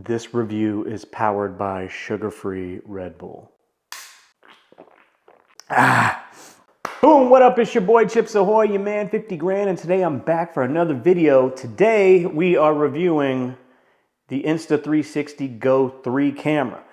This review is powered by sugar-free Red Bull. Boom, what up? It's your boy Chips Ahoy, your man 50 grand, and today I'm back for another video. Today we are reviewing the Insta360 GO3 camera.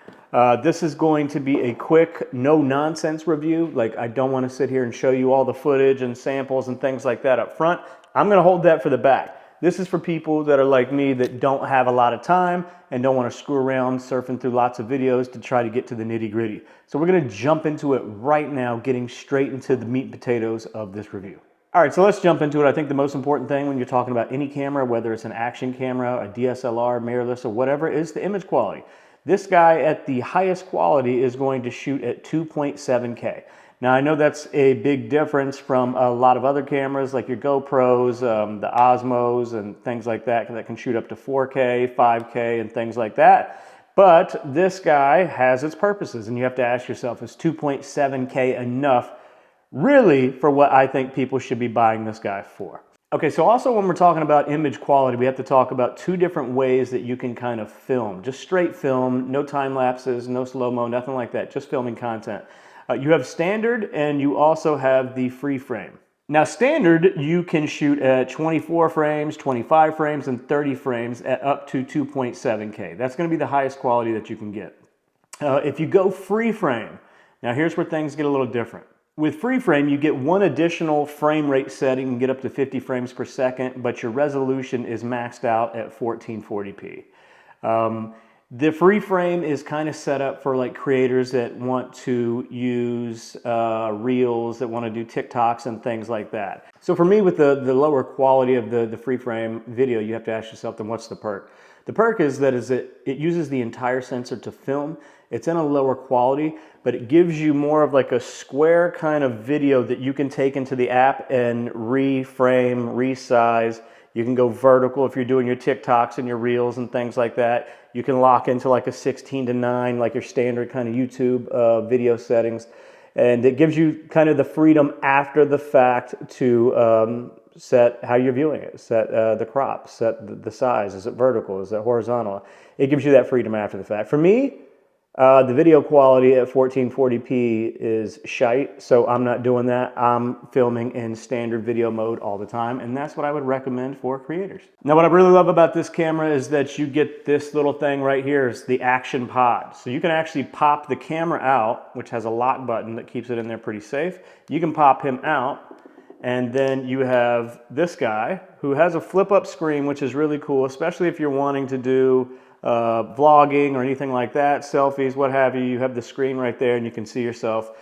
This is going to be a quick, no-nonsense review. Like, I don't want to sit here and show you all the footage and samples and things like that up front. I'm going to hold that for the back. This is for people that are like me that don't have a lot of time and don't want to screw around surfing through lots of videos to try to get to the nitty-gritty. So we're going to jump into it right now, getting straight into the meat and potatoes of this review. All right, so let's jump into it. I think the most important thing when you're talking about any camera, whether it's an action camera, a DSLR, mirrorless, or whatever, is the image quality. This guy at the highest quality is going to shoot at 2.7K. Now, I know that's a big difference from a lot of other cameras like your GoPros, the Osmos, and things like that can shoot up to 4K, 5K, and things like that. But this guy has its purposes, and you have to ask yourself, is 2.7K enough really for what I think people should be buying this guy for? Okay, so also when we're talking about image quality, we have to talk about two different ways that you can kind of film. Just straight film, no time lapses, no slow-mo, nothing like that, just filming content. You have standard, and you also have the free frame. Now standard, you can shoot at 24 frames, 25 frames, and 30 frames at up to 2.7K. That's gonna be the highest quality that you can get. If you go free frame, now here's where things get a little different. With free frame, you get one additional frame rate setting and get up to 50 frames per second, but your resolution is maxed out at 1440p. The free frame is kind of set up for like creators that want to use reels, that want to do TikToks and things like that. So for me, with the lower quality of the free frame video, you have to ask yourself, then what's the perk? The perk is that it uses the entire sensor to film. It's in a lower quality, but it gives you more of like a square kind of video that you can take into the app and reframe, resize. You can go vertical if you're doing your TikToks and your reels and things like that. You can lock into like a 16:9, like your standard kind of YouTube video settings. And it gives you kind of the freedom after the fact to set how you're viewing it, set the crop, set the size. Is it vertical? Is it horizontal? It gives you that freedom after the fact. For me, the video quality at 1440p is shite, so I'm not doing that. I'm filming in standard video mode all the time, and that's what I would recommend for creators. Now, what I really love about this camera is that you get this little thing right here, is the action pod. So you can actually pop the camera out, which has a lock button that keeps it in there pretty safe. You can pop him out, and then you have this guy who has a flip-up screen, which is really cool, especially if you're wanting to do vlogging or anything like that, selfies, what have you. You have the screen right there and you can see yourself.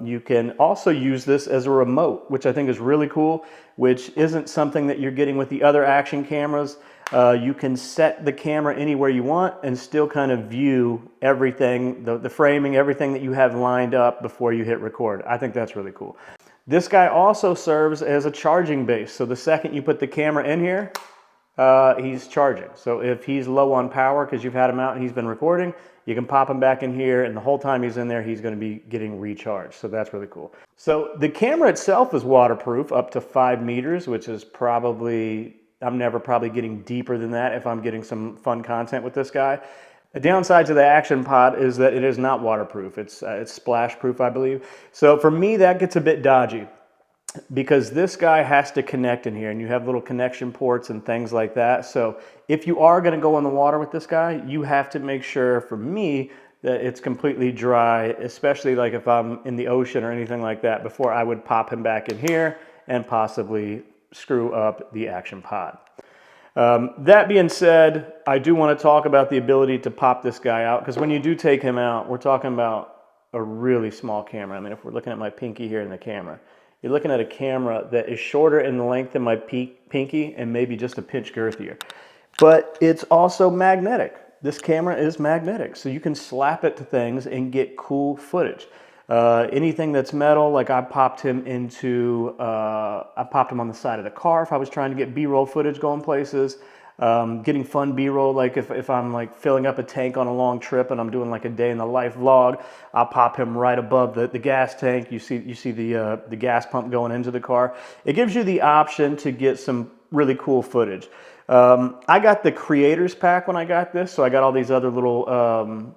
You can also use this as a remote, which I think is really cool, which isn't something that you're getting with the other action cameras. You can set the camera anywhere you want and still kind of view everything, the framing, everything that you have lined up before you hit record. I think that's really cool. This guy also serves as a charging base. So the second you put the camera in here, he's charging. So if he's low on power because you've had him out and he's been recording, you can pop him back in here, and the whole time he's in there, he's going to be getting recharged. So that's really cool. So the camera itself is waterproof up to 5 meters, which is probably, I'm never probably getting deeper than that if I'm getting some fun content with this guy. The downside to the action pod is that it is not waterproof. It's splash proof, I believe. So for me, that gets a bit dodgy, because this guy has to connect in here, and you have little connection ports and things like that. So if you are going to go in the water with this guy, you have to make sure, for me, that it's completely dry, especially like if I'm in the ocean or anything like that, before I would pop him back in here and possibly screw up the action pod. That being said, I do want to talk about the ability to pop this guy out, because when you do take him out, we're talking about a really small camera. I mean, if we're looking at my pinky here in the camera, you're looking at a camera that is shorter in length than my pinky and maybe just a pinch girthier. But it's also magnetic. This camera is magnetic, so you can slap it to things and get cool footage. Anything that's metal, like I popped him on the side of the car if I was trying to get B-roll footage going places. Getting fun B-roll, like if I'm like filling up a tank on a long trip and I'm doing like a day in the life vlog, I'll pop him right above the gas tank. You see the gas pump going into the car. It gives you the option to get some really cool footage. I got the creators pack when I got this, so I got all these other little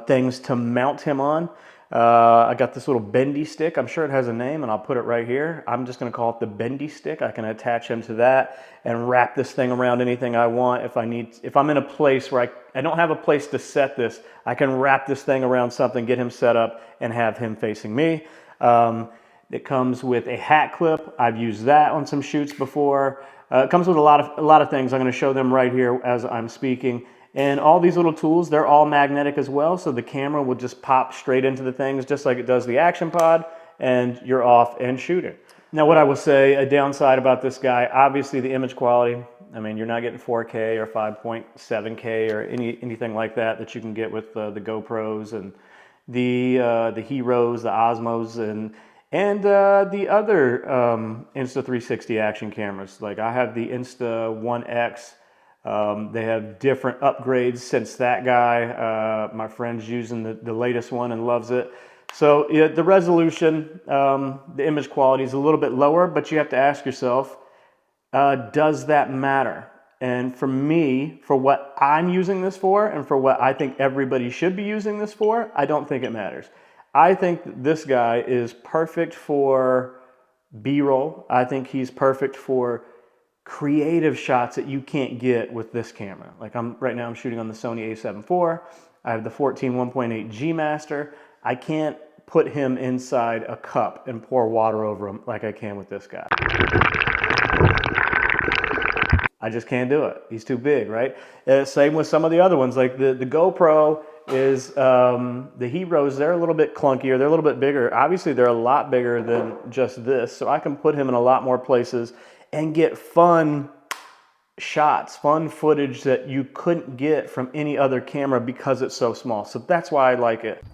things to mount him on. I got this little bendy stick. I'm sure it has a name, and I'll put it right here. I'm just going to call it the bendy stick. I can attach him to that and wrap this thing around anything I want. If I need, if I'm in a place where I don't have a place to set this, I can wrap this thing around something, get him set up, and have him facing me. It comes with a hat clip. I've used that on some shoots before. It comes with a lot of things. I'm going to show them right here as I'm speaking. And all these little tools, they're all magnetic as well, so the camera will just pop straight into the things just like it does the Action Pod, and you're off and shooting. Now, what I will say, a downside about this guy, obviously the image quality. I mean, you're not getting 4K or 5.7K or anything like that you can get with the GoPros and the Heroes, the Osmos, and the other Insta360 action cameras. Like I have the Insta1X. They have different upgrades since that guy. My friend's using the latest one and loves it. So yeah, the resolution, the image quality is a little bit lower, but you have to ask yourself, does that matter? And for me, for what I'm using this for and for what I think everybody should be using this for, I don't think it matters. I think this guy is perfect for B-roll. I think he's perfect for creative shots that you can't get with this camera. Like right now I'm shooting on the Sony a7 IV. I have the 14 1.8 G Master. I can't put him inside a cup and pour water over him like I can with this guy. I just can't do it. He's too big, right? Same with some of the other ones, like the GoPro is, the Heroes, they're a little bit clunkier, they're a little bit bigger. Obviously they're a lot bigger than just this, so I can put him in a lot more places and get fun shots, fun footage that you couldn't get from any other camera because it's so small. So that's why I like it.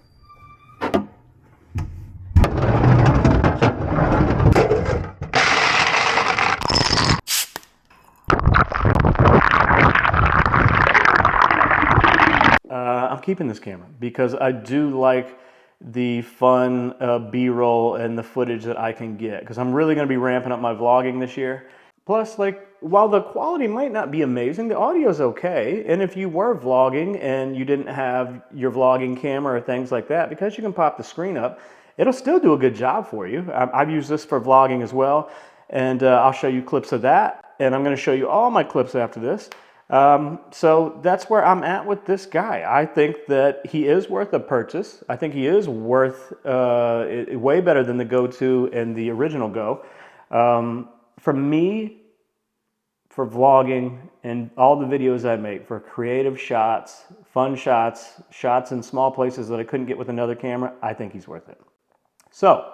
I'm keeping this camera because I do like the fun B-roll and the footage that I can get, because I'm really going to be ramping up my vlogging this year. Plus, like, while the quality might not be amazing, the audio is okay. And if you were vlogging and you didn't have your vlogging camera or things like that, because you can pop the screen up, it'll still do a good job for you. I've used this for vlogging as well, and I'll show you clips of that. And I'm going to show you all my clips after this. So that's where I'm at with this guy. I think that he is worth a purchase. I think he is worth way better than the Go2 and the original Go. For me, for vlogging and all the videos I make, for creative shots, fun shots, shots in small places that I couldn't get with another camera, I think he's worth it. So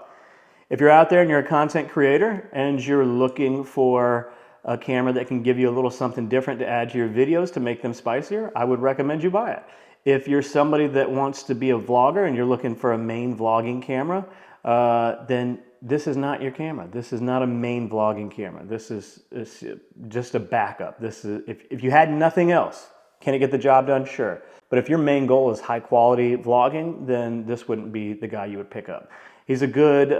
if you're out there and you're a content creator and you're looking for a camera that can give you a little something different to add to your videos to make them spicier, I would recommend you buy it. If you're somebody that wants to be a vlogger and you're looking for a main vlogging camera, then this is not your camera. This is not a main vlogging camera. This is just a backup. This is, if you had nothing else, can it get the job done? Sure. But if your main goal is high quality vlogging, then this wouldn't be the guy you would pick up. He's a good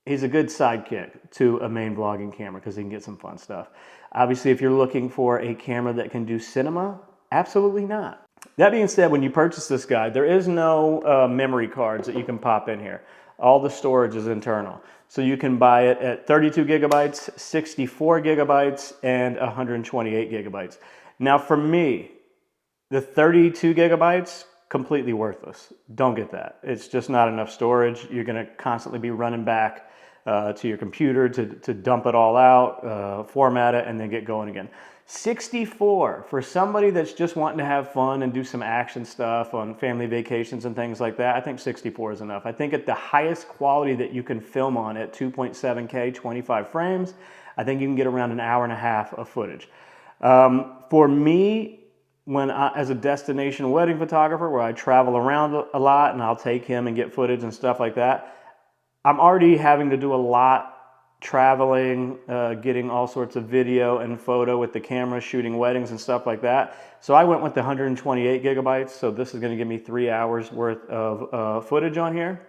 sidekick to a main vlogging camera because he can get some fun stuff. Obviously, if you're looking for a camera that can do cinema, absolutely not. That being said, when you purchase this guy, there is no memory cards that you can pop in here. All the storage is internal. So you can buy it at 32 gigabytes, 64 gigabytes, and 128 gigabytes. Now for me, the 32 gigabytes, completely worthless. Don't get that. It's just not enough storage. You're gonna constantly be running back to your computer to dump it all out, format it, and then get going again. 64, for somebody that's just wanting to have fun and do some action stuff on family vacations and things like that, I think 64 is enough. I think at the highest quality that you can film on at 2.7K, 25 frames, I think you can get around an hour and a half of footage. For me, as a destination wedding photographer where I travel around a lot and I'll take him and get footage and stuff like that, I'm already having to do a lot traveling, getting all sorts of video and photo with the camera, shooting weddings and stuff like that. So I went with the 128 gigabytes. So this is going to give me 3 hours worth of footage on here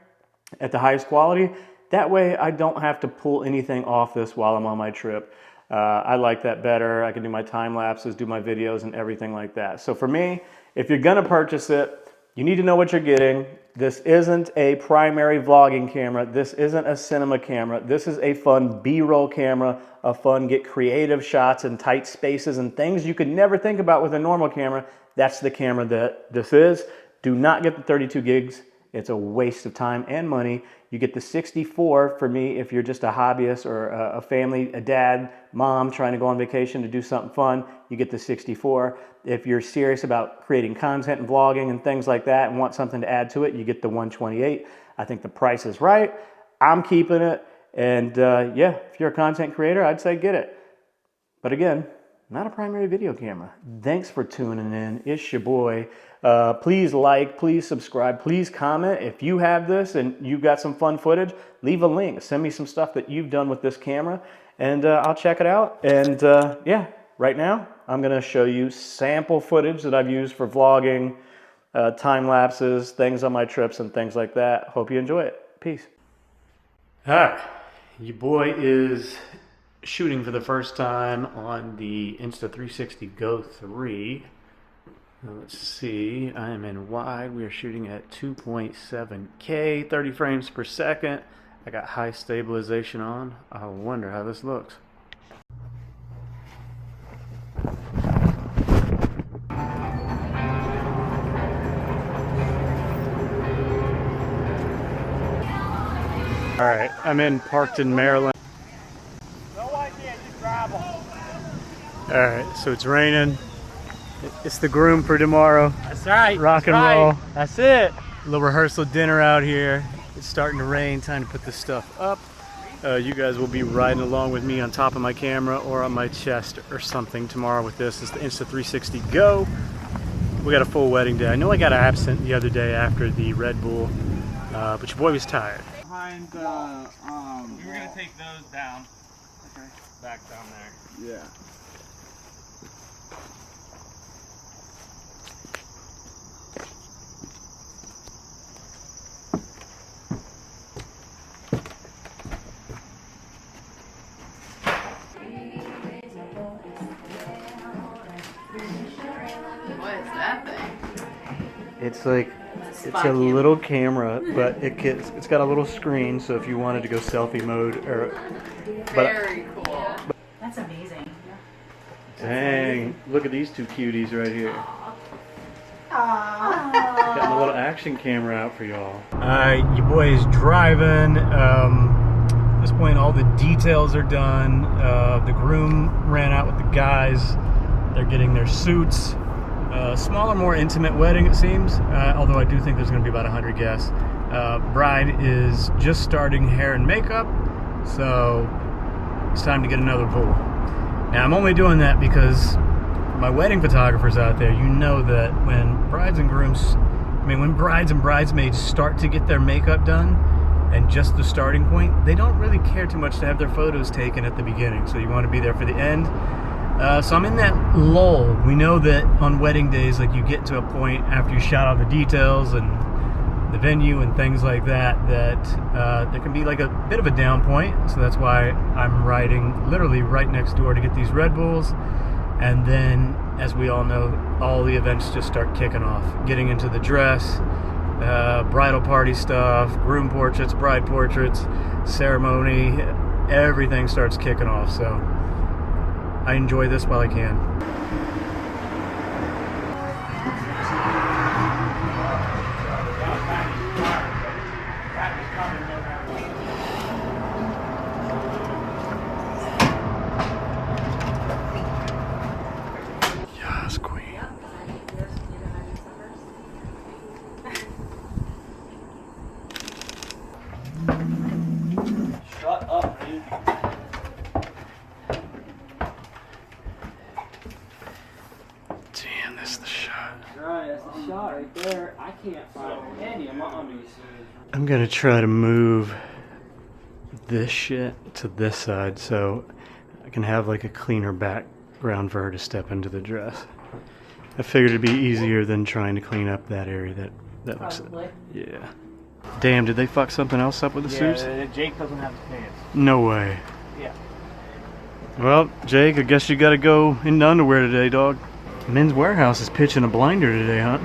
at the highest quality. That way I don't have to pull anything off this while I'm on my trip. I like that better. I can do my time lapses, do my videos and everything like that. So for me, if you're gonna purchase it, you need to know what you're getting. This isn't a primary vlogging camera. This isn't a cinema camera. This is a fun B-roll camera, a fun get creative shots in tight spaces and things you could never think about with a normal camera. That's the camera that this is. Do not get the 32 gigs. It's a waste of time and money. You get the 64 for me if you're just a hobbyist or a family, a dad, mom trying to go on vacation to do something fun. You get the 64. If you're serious about creating content and vlogging and things like that and want something to add to it, you get the 128. I think the price is right. I'm keeping it. And yeah, if you're a content creator, I'd say get it. But again, not a primary video camera. Thanks for tuning in. It's your boy. Please like, please subscribe, please comment. If you have this and you've got some fun footage, leave a link. Send me some stuff that you've done with this camera and I'll check it out. And yeah, right now I'm gonna show you sample footage that I've used for vlogging, time lapses, things on my trips and things like that. Hope you enjoy it. Peace. All right, your boy is shooting for the first time on the Insta360 GO3. Let's see, I am in wide. We are shooting at 2.7K, 30 frames per second. I got high stabilization on. I wonder how this looks. All right, I'm in Parkton, Maryland. All right, so it's raining. It's the groom for tomorrow. That's right. Rock and roll. That's it. A little rehearsal dinner out here. It's starting to rain. Time to put this stuff up. You guys will be riding along with me on top of my camera or on my chest or something tomorrow with this. It's the Insta360 Go. We got a full wedding day. I know I got absent the other day after the Red Bull, but your boy was tired. Behind the, we were gonna take those down. Okay. Back down there. Yeah. What is that thing? It's like, it's a little camera, but it's got a little screen, so if you wanted to go selfie mode or... Very cool. That's amazing. Dang, look at these two cuties right here. Aww. Got my little action camera out for y'all. Alright, your boy is driving. At this point, all the details are done. The groom ran out with the guys. They're getting their suits. Smaller, more intimate wedding, it seems. Although I do think there's going to be about 100 guests. Bride is just starting hair and makeup, so it's time to get another pool. Now, I'm only doing that because my wedding photographers out there, you know that when brides and grooms, when brides and bridesmaids start to get their makeup done, and just the starting point, they don't really care too much to have their photos taken at the beginning, so you want to be there for the end. So I'm in that lull. We know that on wedding days, like, you get to a point after you shot all the details and the venue and things like that, that there can be like a bit of a down point. So that's why I'm riding literally right next door to get these Red Bulls. And then, as we all know, all the events just start kicking off. Getting into the dress, bridal party stuff, groom portraits, bride portraits, ceremony, everything starts kicking off. So I enjoy this while I can. Yes, queen. Shut up, dude. Damn, this is the shot. Right, that's the shot right there. I can't find any of my undies. I'm gonna try to move this shit to this side so I can have like a cleaner background for her to step into the dress. I figured it'd be easier than trying to clean up that area that looks. Yeah. Damn, did they fuck something else up with the suits? Jake doesn't have his pants. No way. Yeah. Well, Jake, I guess you gotta go in underwear today, dog. Men's Warehouse is pitching a blinder today, huh?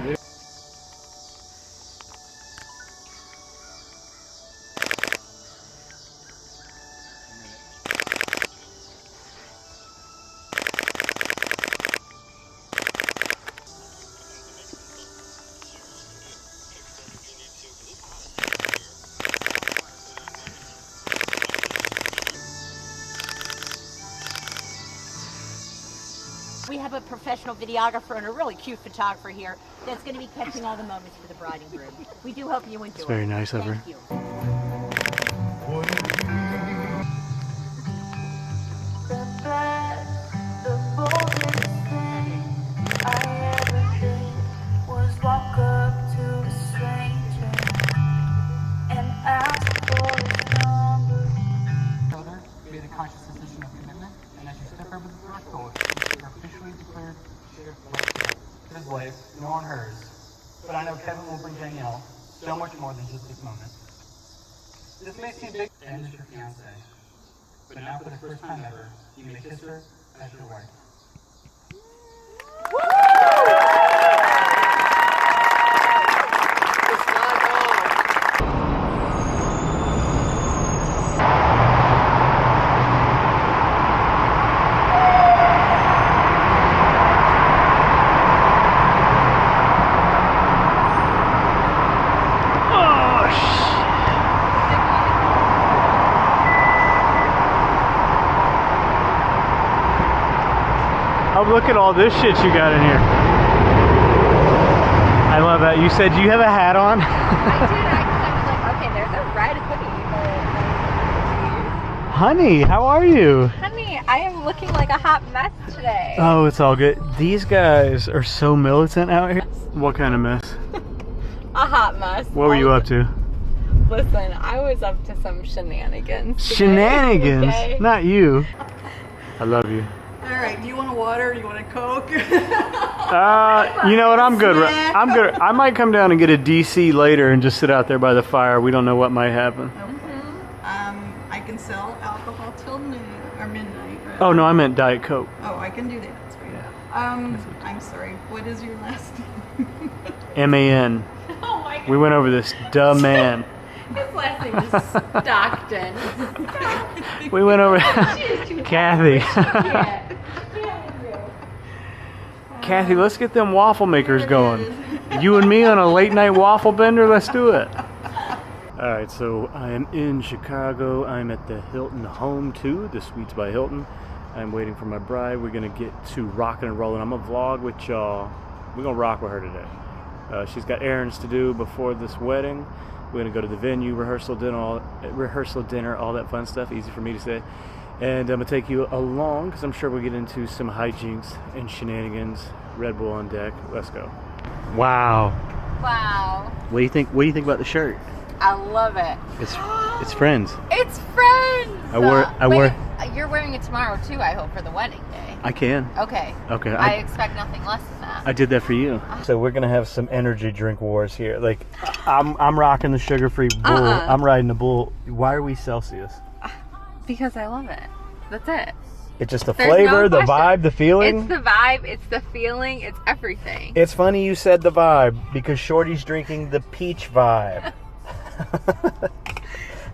We have a professional videographer and a really cute photographer here that's going to be catching all the moments for the bride and groom. We do hope you enjoy. It's very nice of her. Thank you. Be the conscious decision of commitment, and as you step over the threshold, you are officially declared his wife, nor on hers. But I know Kevin will bring Danielle so much more than just this moment. This may seem big, and is your fiance. But now for the first time ever, you may kiss her as your wife. Oh, look at all this shit you got in here. I love that. You said you have a hat on? I did. I was like, okay, there's a red hoodie. Honey, how are you? Honey, I am looking like a hot mess today. Oh, it's all good. These guys are so militant out here. What kind of mess? A hot mess. What were you up to? Listen, I was up to some shenanigans. today, Shenanigans? okay? Not you. I love you. All right, do you want a water? Do you want a Coke? You know what? I'm good. I'm good. I might come down and get a DC later and just sit out there by the fire. We don't know what might happen. I can sell alcohol till noon or midnight. But Oh no, I meant Diet Coke. oh, I can do that. That's great. Yeah. I'm sorry. What is your last name? MAN. Oh my god. We went over this. Duh man. His last name is Stockton. We went over. Kathy. Kathy, let's get them waffle makers going. You and me on a late night waffle bender. Let's do it. All right, so I am in Chicago. I'm at the Hilton Home 2, the Suites by Hilton. I'm waiting for my bride. We're gonna get to rocking and rolling. I'm gonna vlog with y'all. We're gonna rock with her today. She's got errands to do before this wedding. We're gonna go to the venue, rehearsal dinner, all that fun stuff. Easy for me to say. And I'm gonna take you along because I'm sure we'll get into some hijinks and shenanigans. Red Bull on deck. Let's go. Wow. Wow. What do you think? What do you think about the shirt? I love it. It's Friends. It's Friends. I wore. Wait, you're wearing it tomorrow too, I hope, for the wedding day. I can. Okay. Okay. I expect nothing less than that. I did that for you. So we're gonna have some energy drink wars here. Like, I'm rocking the sugar-free Bull. I'm riding the Bull. Why are we Celsius? Because I love it. That's it. It's just the There's flavor, no the question. vibe, the feeling. It's the vibe, it's the feeling, it's everything. It's funny you said the vibe because Shorty's drinking the peach vibe.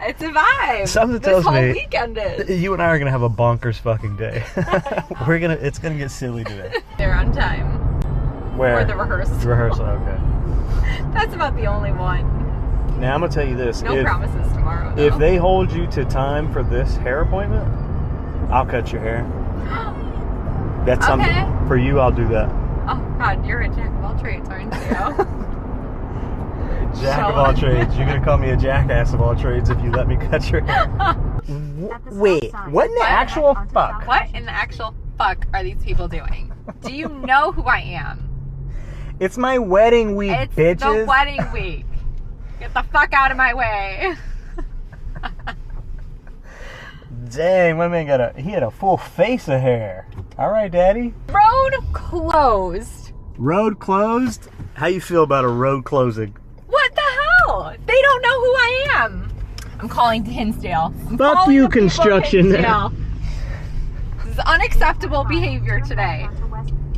It's a vibe. Something this tells whole me weekend is. you and I are gonna have a bonkers fucking day. It's gonna get silly today. They're on time. Where? For the rehearsal. Rehearsal, okay. That's about the only one. Now I'm gonna tell you this. No promises tomorrow, though. If they hold you to time for this hair appointment, I'll cut your hair. That's Okay. something for you. I'll do that. Oh God, you're a jack of all trades, aren't you? Jack of all trades. You're gonna call me a jackass of all trades if you let me cut your hair. Wait, what in the actual fuck? What in the actual fuck are these people doing? Do you know who I am? It's my wedding week, It's bitches. the wedding week. Get the fuck out of my way. Dang, my man he had a full face of hair. All right, daddy. Road closed. Road closed? How you feel about a road closing? What the hell? They don't know who I am. I'm calling to Hinsdale. Fuck you, construction. This is unacceptable behavior today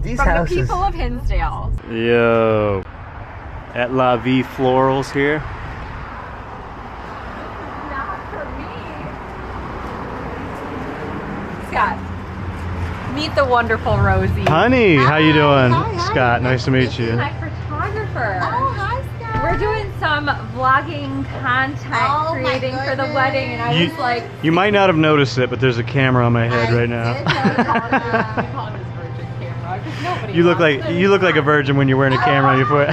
These from houses. the people of Hinsdale. Yo. At La Vie Florals here. Not for me. Scott, meet the wonderful Rosie. Honey, how you doing? Hi, hi. Scott, nice to meet you. My photographer. Oh, hi, Scott. We're doing some vlogging content Oh, my creating for the goodness. wedding, and I was like, You might not have noticed it, but there's a camera on my head right now. we call this virgin camera because nobody. You look wants like this. a virgin when you're wearing a camera on your foot.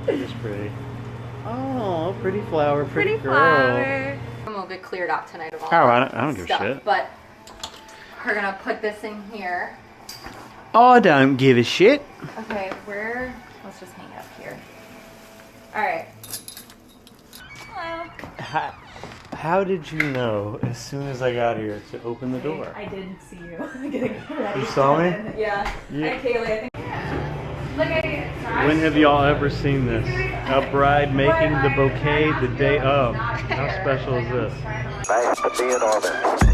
It's pretty. Oh, pretty flower, pretty girl. flower. And we'll get cleared out tonight of all. Oh, that I don't give a stuff, shit. But we're gonna put this in here. Oh, I don't give a shit. Okay, let's just hang it up here. All right. Hello. How did you know as soon as I got here to open the door? I didn't see you getting ready. You saw me? Yeah. Yeah. Hi, Kaylee. I think. Look at it. When have y'all ever seen this? A bride making the bouquet the day of. How special is this? Nice to be in orbit.